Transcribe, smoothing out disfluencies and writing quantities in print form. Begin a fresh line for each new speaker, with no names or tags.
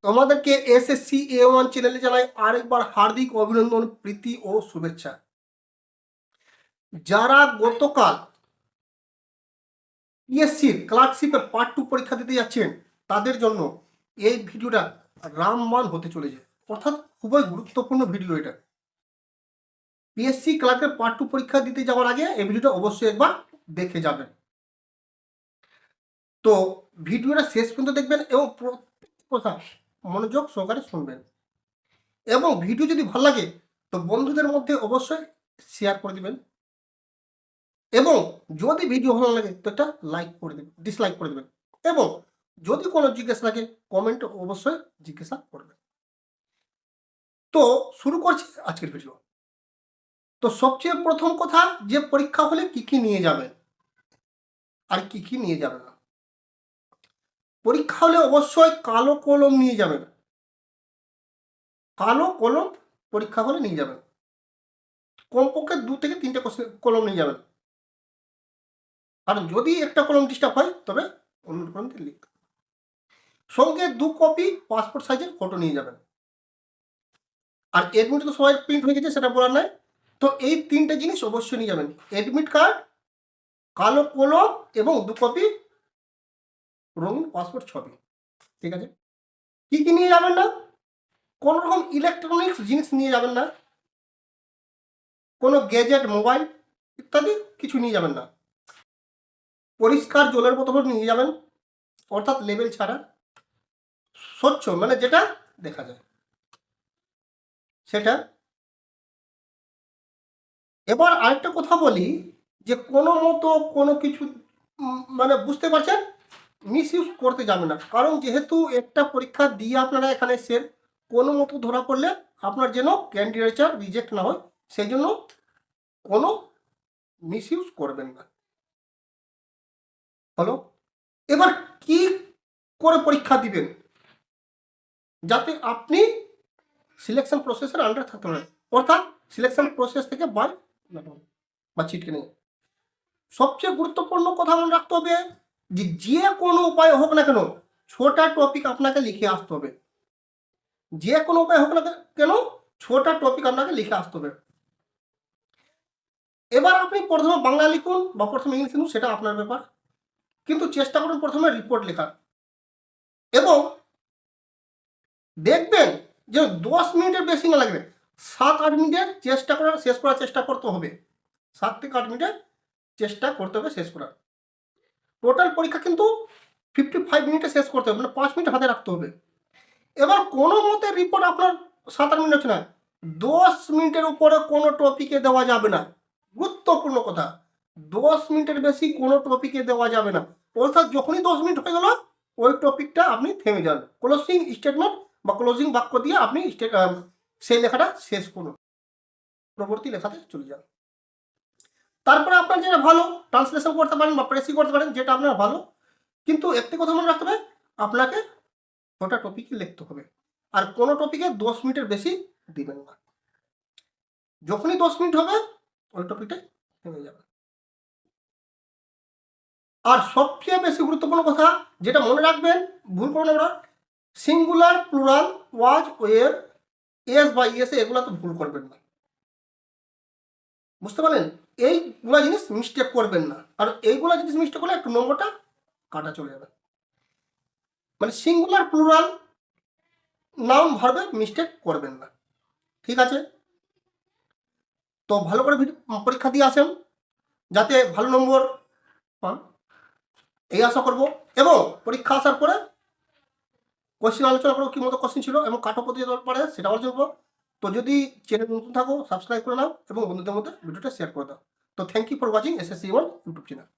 তোমাদেরকে SSC A1 চ্যানেলে জানাই আরেকবার হার্দিক অভিনন্দন, প্রীতি ও শুভেচ্ছা। যারা গতকাল পিএসসির ক্লার্কশিপের পার্ট 2 পরীক্ষা দিতে যাচ্ছেন তাদের জন্য এই ভিডিওটা রামবাণ হতে চলেছে, অর্থাৎ খুবই গুরুত্বপূর্ণ ভিডিও এটা। পিএসসি ক্লার্কের পার্ট 2 পরীক্ষা দিতে যাওয়ার আগে এই ভিডিওটা অবশ্যই একবার দেখে যাবেন। তো ভিডিওটা শেষ পর্যন্ত দেখবেন এবং প্রত্যেকটি কথা মনোযোগ সহকারে শুনবেন, এবং ভিডিও যদি ভালো লাগে তো বন্ধুদের মধ্যে অবশ্যই শেয়ার করে দিবেন, এবং যদি ভিডিও ভালো লাগে তো একটা লাইক করে দেবেন, ডিসলাইক করে দেবেন, এবং যদি কোনো জিজ্ঞাসা থাকে কমেন্ট অবশ্যই জিজ্ঞাসা করবেন। তো শুরু করছি আজকের ভিডিও। তো সবচেয়ে প্রথম কথা, যে পরীক্ষা হলে কি কি নিয়ে যাবেন আর কি কি নিয়ে যাবেন না। পরীক্ষা হলে অবশ্যই কালো কলম নিয়ে যাবেন, কালো কলম পরীক্ষা হলে নিয়ে যাবেন। কমপক্ষে 2 থেকে 3টে কলম নিয়ে যাবেন, আর যদি একটা কলম ডিস্টার্ব হয় তবে অন্য কলম দিয়ে লিখতে। সঙ্গে 2 কপি পাসপোর্ট সাইজের ফটো নিয়ে যাবেন। আর এডমিট তো সবাই প্রিন্ট হয়ে গেছে, সেটা বলার নাই। তো এই 3টে জিনিস অবশ্যই নিয়ে যাবেন: এডমিট কার্ড, কালো কলম এবং 2 কপি রঙিন পাসপোর্ট ছবি। ঠিক আছে? কি কি নিয়ে যাবেন না? কোনো রকম ইলেকট্রনিক্স জিনিস নিয়ে যাবেন না, কোনো গ্যাজেট, মোবাইল ইত্যাদি কিছু নিয়ে যাবেন না। পরিষ্কার জলের বোতল নিয়ে যাবেন, অর্থাৎ লেবেল ছাড়া, স্বচ্ছ, মানে যেটা দেখা যায় সেটা। এবার আরেকটা কথা বলি, যে কোনো মতো কোনো কিছু মানে বুঝতে পারছেন, মিস ইউজ করতে যাবে না। কারণ যেহেতু একটা পরীক্ষা দিয়ে আপনারা এখানে এসেছেন, কোনো মতো ধরা পড়লে আপনার যেন ক্যান্ডিডেচার রিজেক্ট না হয়, সেই জন্য কোনো মিস ইউজ করবেন না। হলো? এবার কি করে পরীক্ষা দিবেন যাতে আপনি সিলেকশন প্রসেসের আন্ডার থাকতে পারেন, অর্থাৎ সিলেকশন প্রসেস থেকে বা ছিটকে নেই। সবচেয়ে গুরুত্বপূর্ণ কথা মনে রাখতে হবে যে কোনো উপায় হোক না কেন, ছোটা টপিক আপনাকে লিখে আসতে হবে। যে কোনো উপায় হোক না কেন, ছোটা টপিক আপনাকে লিখে আসতে হবে। এবার আপনি প্রথমে বাংলা লিখুন বা প্রথমে ইংলিশ লিখুন, সেটা আপনার ব্যাপার, কিন্তু চেষ্টা করুন প্রথমে রিপোর্ট লেখার। এবং দেখবেন যে 10 মিনিটের বেশি না লাগবে, 7-8 মিনিটের শেষ করার চেষ্টা করতে হবে। 7 থেকে 8 মিনিটের চেষ্টা করতে হবে শেষ করার। টোটাল পরীক্ষা কিন্তু 55 মিনিটে শেষ করতে হবে, মানে 5 মিনিট হাতে রাখতে হবে। এবার কোনো মতে রিপোর্ট আপনার 7-8 মিনিট হচ্ছে না, 10 মিনিটের উপরে কোনো টপিকে দেওয়া যাবে না। গুরুত্বপূর্ণ কথা, 10 মিনিটের বেশি কোনো টপিকে দেওয়া যাবে না। অর্থাৎ যখনই 10 মিনিট হয়ে গেল, ওই টপিকটা আপনি থেমে যান, ক্লোজিং স্টেটমেন্ট বা ক্লোজিং বাক্য দিয়ে আপনি সেই লেখাটা শেষ করুন, পরবর্তী লেখাতে চলে যান। তারপরে আপনার যেটা ভালো, ট্রান্সলেশন করতে পারেন বা প্রেসি করতে পারেন, যেটা আপনার ভালো। কিন্তু একটি কথা মনে রাখতে হবে, আপনাকে ওটা টপিকে লিখতে হবে, আর কোনো টপিকে 10 মিনিটের বেশি দিবেন না। যখনই 10 মিনিট হবে ওই টপিকটাই থেমে যাবে। আর সবচেয়ে বেশি গুরুত্বপূর্ণ কথা যেটা মনে রাখবেন, ভুল করবেন না, সিঙ্গুলার, প্লুরাল, ওয়াজ, ওয়ের, এস বা ইয়েসে এগুলো তো ভুল করবেন না। বুঝতে পারলেন? এইগুলা জিনিস মিস্টেক করবেন না, আর এইগুলা জিনিস মিস্টেক করলে একটু নম্বরটা কাটা চলে যাবে। মানে সিঙ্গুলার, প্লুরাল, নাউন, ভার্বে মিস্টেক করবেন না। ঠিক আছে? তো ভালো করে পরীক্ষা দিয়ে আসেন যাতে ভালো নম্বর পান, এই আশা করব। এবং পরীক্ষা আসার পরে কোশ্চেন আলোচনা করবো, কি মতো কোশ্চেন ছিল এবং কাট অফ দিতে পারে সেটা আলোচনা করবো। তো যদি চ্যানেল নতুন থাকো সাবস্ক্রাইব করে নাও এবং বন্ধুদের মধ্যে ভিডিওটা শেয়ার করে দাও। তো thank you for watching SSC A1 YouTube channel.